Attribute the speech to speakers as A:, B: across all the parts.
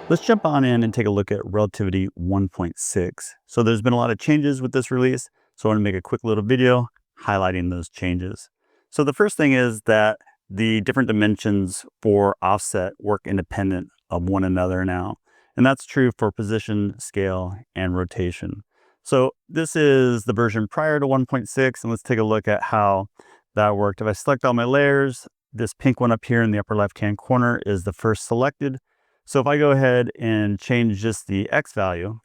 A: Let's jump on in and take a look at Relativity 1.6. So there's been a lot of changes with this release, so I want to make a quick little video highlighting those changes. So the first thing is that the different dimensions for offset work independent of one another now. And that's true for position, scale, and rotation. So this is the version prior to 1.6, and let's take a look at how that worked. If I select all my layers, this pink one up here in the upper left-hand corner is the first selected. So if I go ahead and change just the X value,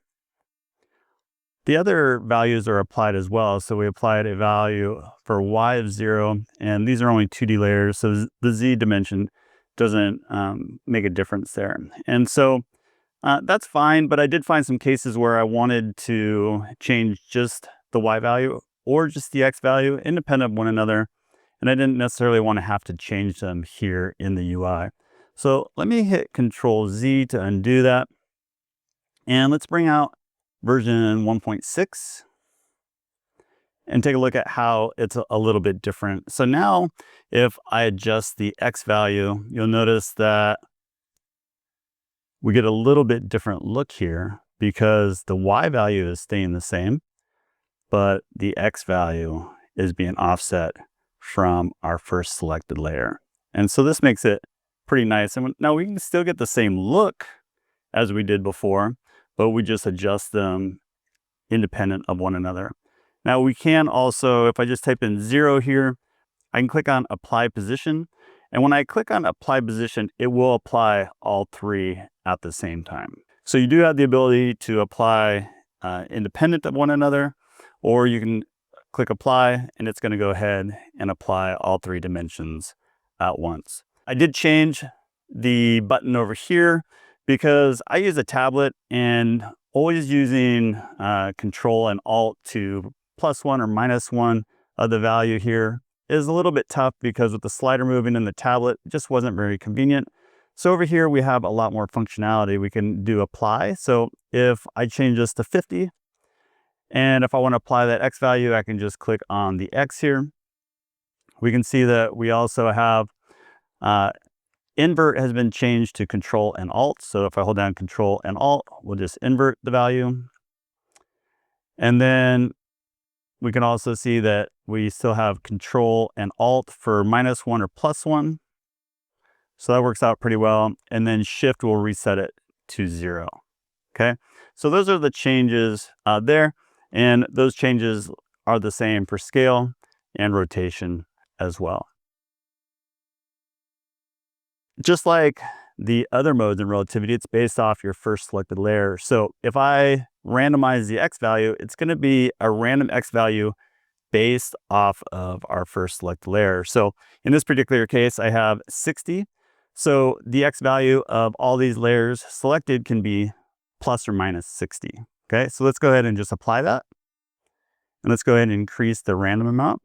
A: the other values are applied as well. So we applied a value for Y of 0, and these are only 2D layers. So the Z dimension doesn't make a difference there. And so that's fine, but I did find some cases where I wanted to change just the Y value or just the X value independent of one another. And I didn't necessarily want to have to change them here in the UI. So let me hit Control Z to undo that. And let's bring out version 1.6 and take a look at how it's a little bit different. So now if I adjust the X value, you'll notice that we get a little bit different look here because the Y value is staying the same, but the X value is being offset from our first selected layer. And so this makes it pretty nice. And now we can still get the same look as we did before, but we just adjust them independent of one another. Now we can also, if I just type in 0 here, I can click on Apply Position. And when I click on Apply Position, it will apply all three at the same time. So you do have the ability to apply independent of one another, or you can click Apply and it's going to go ahead and apply all three dimensions at once. I did change the button over here because I use a tablet, and always using Control and Alt to +1 or -1 of the value here is a little bit tough because with the slider moving in the tablet, it just wasn't very convenient. So over here, we have a lot more functionality. We can do Apply. So if I change this to 50, and if I want to apply that X value, I can just click on the X here. We can see that we also have invert has been changed to Control and Alt. So if I hold down Control and Alt, we'll just invert the value. And then we can also see that we still have Control and Alt for -1 or +1. So that works out pretty well. And then Shift will reset it to 0. Okay. So those are the changes there. And those changes are the same for scale and rotation as well. Just like the other modes in Relativity, it's based off your first selected layer. So if I randomize the X value, it's going to be a random X value based off of our first selected layer. So in this particular case, I have 60. So the X value of all these layers selected can be plus or minus 60. Okay, so let's go ahead and just apply that. And let's go ahead and increase the random amount.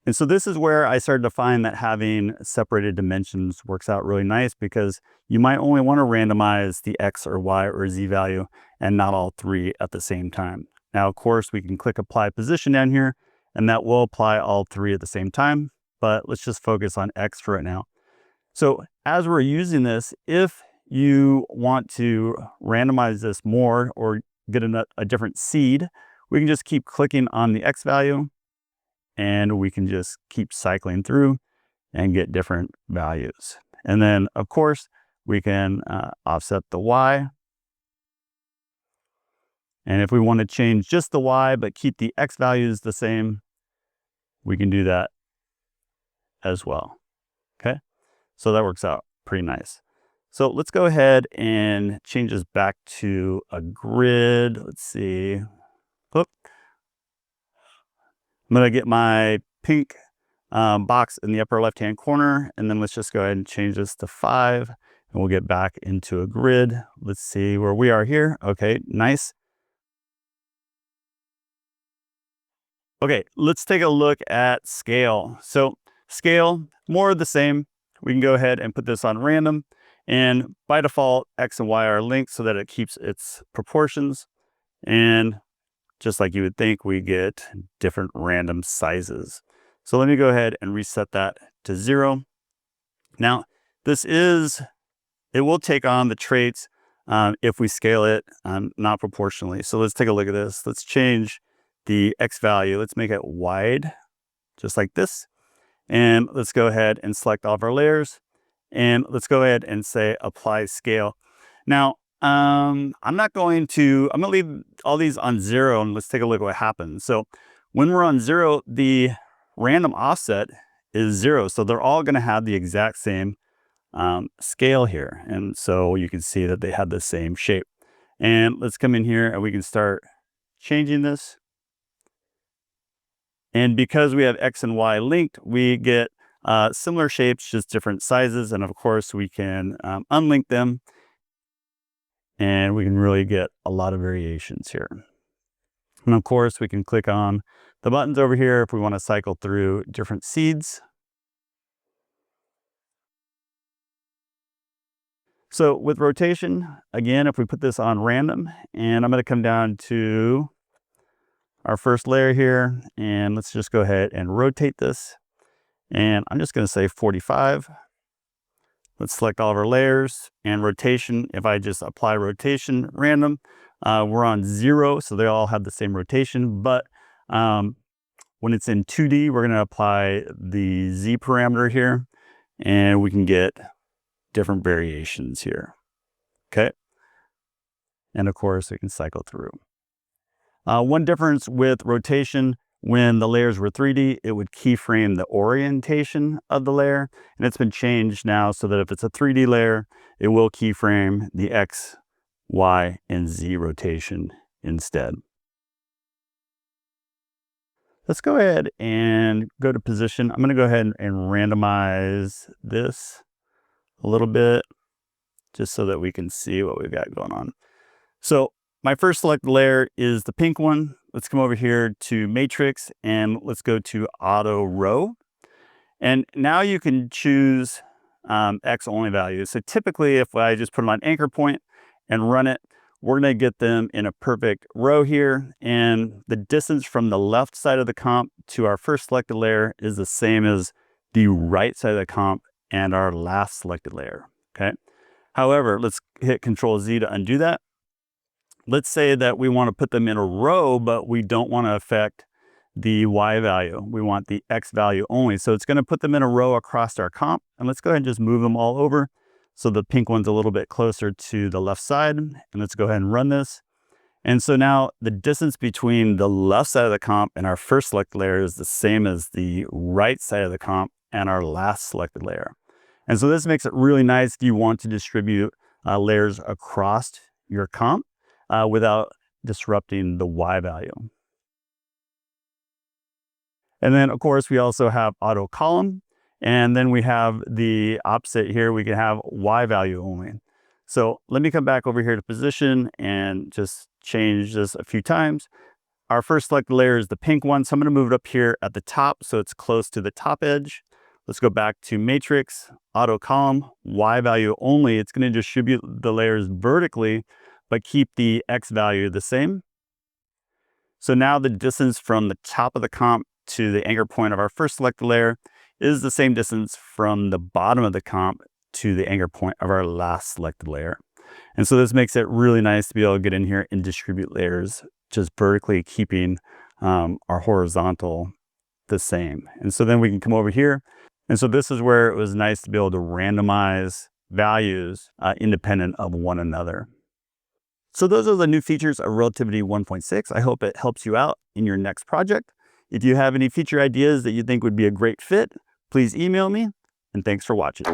A: And so this is where I started to find that having separated dimensions works out really nice, because you might only want to randomize the X or Y or Z value and not all three at the same time. Now, of course, we can click Apply Position down here, and that will apply all three at the same time, but let's just focus on X for right now. So as we're using this, if you want to randomize this more or get a different seed, we can just keep clicking on the X value, and we can just keep cycling through and get different values. And then, of course, we can offset the Y. And if we want to change just the Y, but keep the X values the same, we can do that as well. Okay, so that works out pretty nice. So let's go ahead and change this back to a grid. Let's see. Oop. I'm going to get my pink box in the upper left-hand corner, and then let's just go ahead and change this to 5, and we'll get back into a grid. Let's see where we are here. Okay, nice. Okay, let's take a look at scale. So scale, more of the same. We can go ahead and put this on random. And by default, X and Y are linked so that it keeps its proportions. And just like you would think, we get different random sizes. So let me go ahead and reset that to 0. Now, it will take on the traits if we scale it not proportionally. So let's take a look at this. Let's change the X value. Let's make it wide, just like this. And let's go ahead and select all of our layers. And let's go ahead and say apply scale. Now, I'm going to leave all these on 0 and let's take a look at what happens. So when we're on 0, the random offset is 0. So they're all going to have the exact same scale here. And so you can see that they have the same shape. And let's come in here and we can start changing this. And because we have X and Y linked, we get similar shapes, just different sizes. And of course, we can unlink them. And we can really get a lot of variations here. And of course, we can click on the buttons over here if we want to cycle through different seeds. So with rotation, again, if we put this on random, and I'm going to come down to our first layer here, and let's just go ahead and rotate this. And I'm just going to say 45. Let's select all of our layers and rotation. If I just apply rotation random, we're on 0, so they all have the same rotation. But when it's in 2D, we're going to apply the Z parameter here, and we can get different variations here. Okay. And of course, we can cycle through. One difference with rotation, when the layers were 3D, it would keyframe the orientation of the layer. And it's been changed now so that if it's a 3D layer, it will keyframe the X, Y, and Z rotation instead. Let's go ahead and go to position. I'm going to go ahead and randomize this a little bit just so that we can see what we've got going on. So my first selected layer is the pink one. Let's come over here to matrix and let's go to auto row. And now you can choose X only values. So typically if I just put them on anchor point and run it, we're going to get them in a perfect row here. And the distance from the left side of the comp to our first selected layer is the same as the right side of the comp and our last selected layer. Okay. However, let's hit Control Z to undo that. Let's say that we want to put them in a row, but we don't want to affect the Y value. We want the X value only. So it's going to put them in a row across our comp. And let's go ahead and just move them all over. So the pink one's a little bit closer to the left side. And let's go ahead and run this. And so now the distance between the left side of the comp and our first selected layer is the same as the right side of the comp and our last selected layer. And so this makes it really nice if you want to distribute layers across your comp without disrupting the Y value. And then of course we also have auto column, and then we have the opposite here. We can have Y value only. So let me come back over here to position and just change this a few times. Our first selected layer is the pink one, so I'm going to move it up here at the top so it's close to the top edge. Let's go back to matrix, auto column, Y value only. It's going to distribute the layers vertically, but keep the X value the same. So now the distance from the top of the comp to the anchor point of our first selected layer is the same distance from the bottom of the comp to the anchor point of our last selected layer. And so this makes it really nice to be able to get in here and distribute layers just vertically, keeping our horizontal the same. And so then we can come over here. And so this is where it was nice to be able to randomize values independent of one another. So those are the new features of Relativity 1.6. I hope it helps you out in your next project. If you have any feature ideas that you think would be a great fit, please email me, and thanks for watching.